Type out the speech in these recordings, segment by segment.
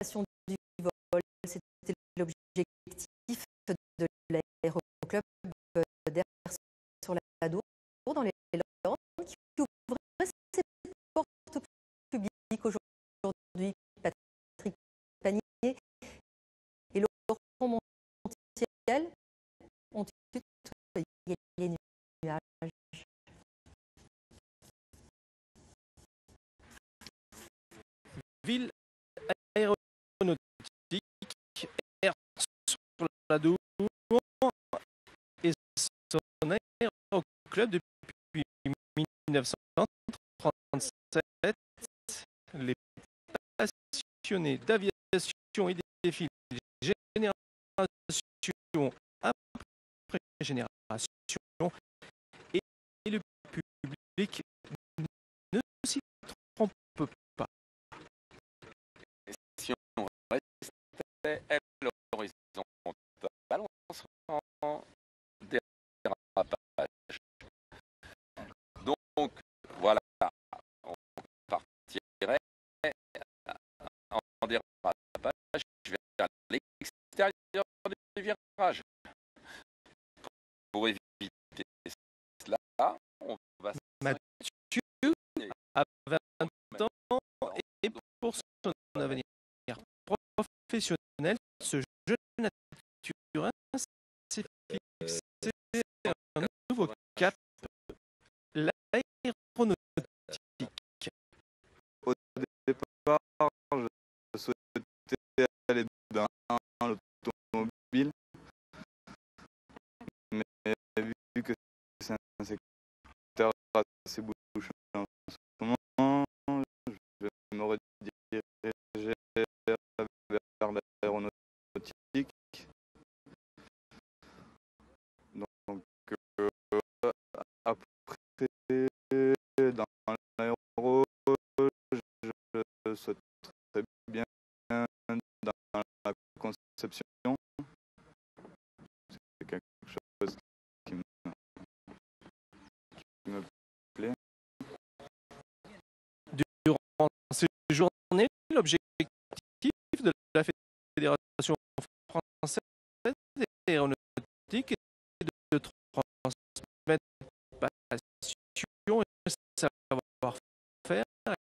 du vol, c'était l'objectif de l'aéroclub d'Air sur la Dour, dans les Landes, qui ouvrait ses portes au public aujourd'hui. Patrick Panier et Laurent Montiel ont tutoyé les nuages. Ville aéronautique, Air sur la Dour et son aéroclub depuis 1937. Les passionnés d'aviation et des films, génération après génération, et le public ne s'y trompe pas. Si on restait à l'horizontale, on serait en dérapage. Donc voilà, on partirait en dérapage vers l'extérieur du virage. Pour éviter cela, on va Mathieu a 20 ans et pour son avenir professionnel, ce jeune Turin s'est fixé un nouveau cap, l'aéronautique. Au départ, je souhaitais aller dans l'automobile, mais vu que c'est un secteur assez bouché en ce moment, je vais me rediriger vers l'aéronautique. Donc après, dans l'aéro, je souhaiterais bien dans la conception. C'est quelque chose qui me plaît. Durant ces journées, l'objectif de la Fédération française d'aéronautique est de transmettre passion et savoir-faire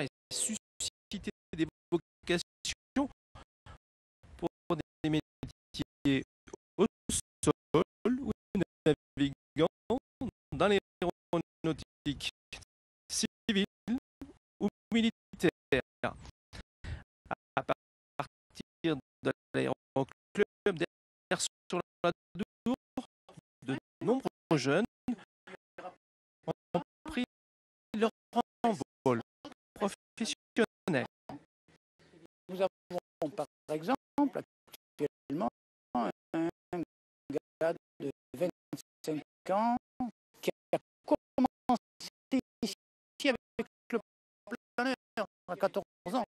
et susciter des vocations pour des métiers au sol ou navigants dans l'aéronautique civile ou militaire. À partir de l'aéroclub d'Air sur la Dour, de nombreux jeunes ont pris leur envol professionnel. Nous avons par exemple actuellement un gars de 25 ans qui a commencé ici avec le planeur à 14 ans,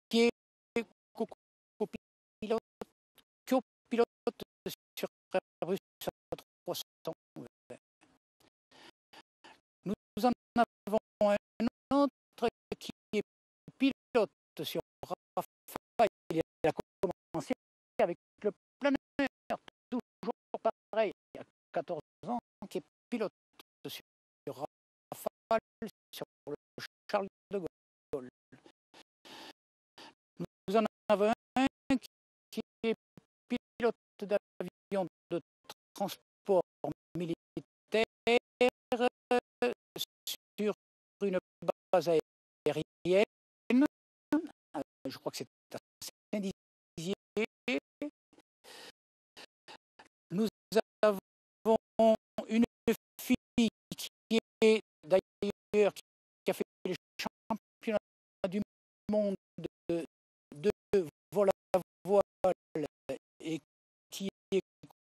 qui est copilote sur Airbus A300. Nous en avons un autre qui est pilote sur Rafale. Il a commencé avec le planeur, toujours pareil, à 14 ans, qui est pilote sur Rafale, sur le Charles de Gaulle. Nous en avons un qui est pilote d'avion de transport militaire sur une base aérienne. Je crois que c'est à Saint-Dizier. Nous avons une fille qui est d'ailleurs qui a fait les championnats du monde de vol à voile et qui est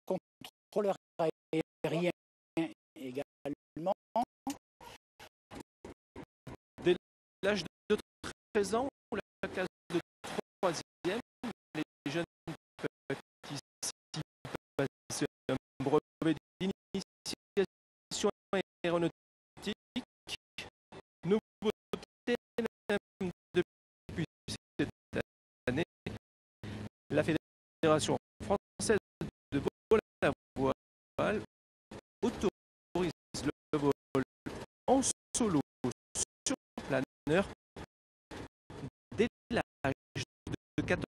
contrôleur aérien également. Dès l'âge de 13 ans ou la classe de 3e, les jeunes peuvent ici passer un brevet d'initiation aéronautique. Nouveauté depuis cette française de vol à voile autorise le vol en solo sur planeur dès l'âge de 14